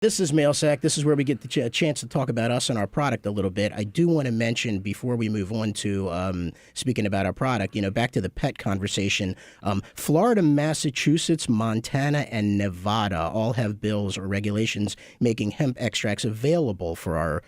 This is Mailsack. This is where we get the chance to talk about us and our product a little bit. I do want to mention before we move on to speaking about our product, back to the pet conversation, Florida, Massachusetts, Montana, and Nevada all have bills or regulations making hemp extracts available for our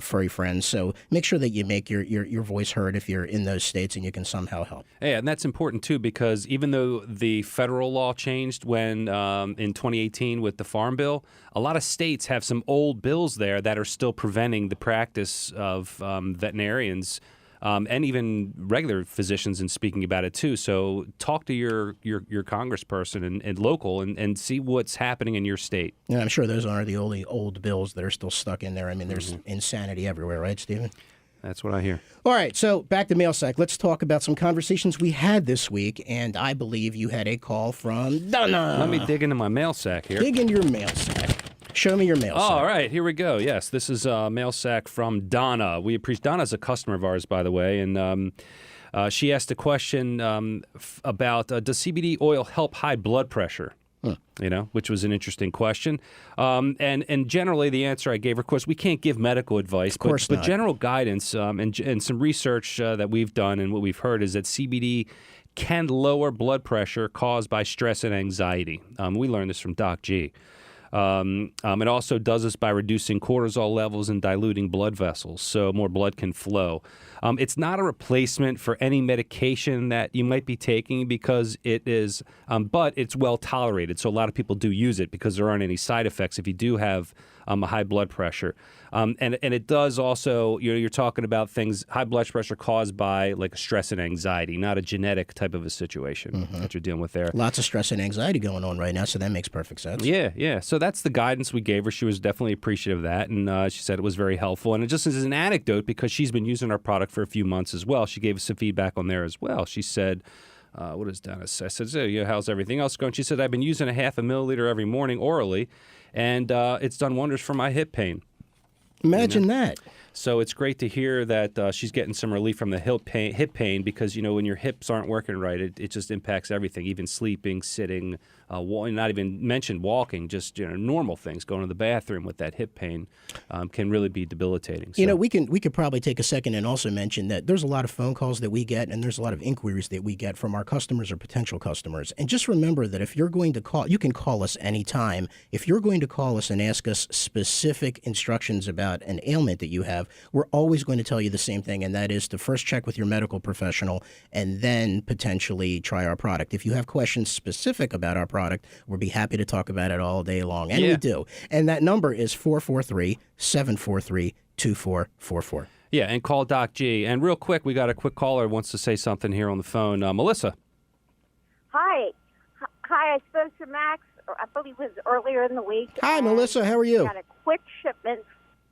furry friends. So make sure that you make your voice heard if you're in those states and you can somehow help. Yeah, and that's important too, because even though the federal law changed when in 2018 with the Farm Bill, a lot of states have some old bills there that are still preventing the practice of veterinarians and even regular physicians in speaking about it too. So talk to your congressperson and local and see what's happening in your state. Yeah, I'm sure those aren't the only old bills that are still stuck in there. I mean, there's insanity everywhere, right, Stephen? That's what I hear. All right, so back to Mailsack. Let's talk about some conversations we had this week, and I believe you had a call from Donna. Let me dig into my mail sack here. Dig in your mail sack. Show me your mail sack. All right, here we go. Yes, this is a mail sack from Donna. We appreciate Donna's a customer of ours, by the way, and she asked a question about does CBD oil help high blood pressure? Which was an interesting question. And generally the answer I gave her, of course, we can't give medical advice, but general guidance and some research that we've done and what we've heard is that CBD can lower blood pressure caused by stress and anxiety. We learned this from Doc G. It also does this by reducing cortisol levels and diluting blood vessels, so more blood can flow. It's not a replacement for any medication that you might be taking because it is, but it's well tolerated. So a lot of people do use it because there aren't any side effects if you do have a high blood pressure. And it does also, you're talking about things, high blood pressure caused by like stress and anxiety, not a genetic type of a situation that you're dealing with there. Lots of stress and anxiety going on right now, so that makes perfect sense. Yeah. So that's the guidance we gave her. She was definitely appreciative of that, and she said it was very helpful. And it just as an anecdote, because she's been using our product for a few months as well, she gave us some feedback on there as well. She said, what does Donna say? I said, so, how's everything else going? She said, I've been using 0.5 milliliter every morning orally, and it's done wonders for my hip pain. Imagine that. So it's great to hear that she's getting some relief from the hip pain because, when your hips aren't working right, it just impacts everything, even sleeping, sitting, not even mention walking, just normal things, going to the bathroom with that hip pain can really be debilitating. So. We could probably take a second and also mention that there's a lot of phone calls that we get and there's a lot of inquiries that we get from our customers or potential customers. And just remember that if you're going to call, you can call us anytime. If you're going to call us and ask us specific instructions about an ailment that you have, we're always going to tell you the same thing, and that is to first check with your medical professional and then potentially try our product. If you have questions specific about our product, we'll be happy to talk about it all day long, and we do. And that number is 443-743-2444. Yeah, and call Doc G. And real quick, we got a quick caller who wants to say something here on the phone. Melissa. Hi, I spoke to Max, I believe it was earlier in the week. Hi, Melissa. How are you? I got a quick shipment.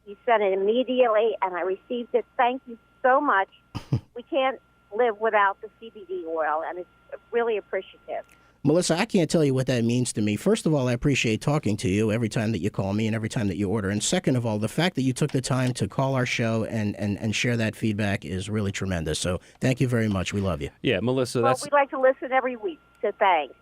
You sent it immediately, and I received it. Thank you so much. We can't live without the CBD oil, and it's really appreciative. Melissa, I can't tell you what that means to me. First of all, I appreciate talking to you every time that you call me and every time that you order. And second of all, the fact that you took the time to call our show and share that feedback is really tremendous. So thank you very much. We love you. Yeah, Melissa, we like to listen every week, so thanks.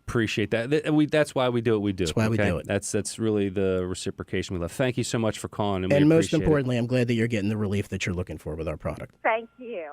Appreciate that. That's why we do what we do. That's why we do it. That's really the reciprocation we love. Thank you so much for calling. And most importantly, I'm glad that you're getting the relief that you're looking for with our product. Thank you.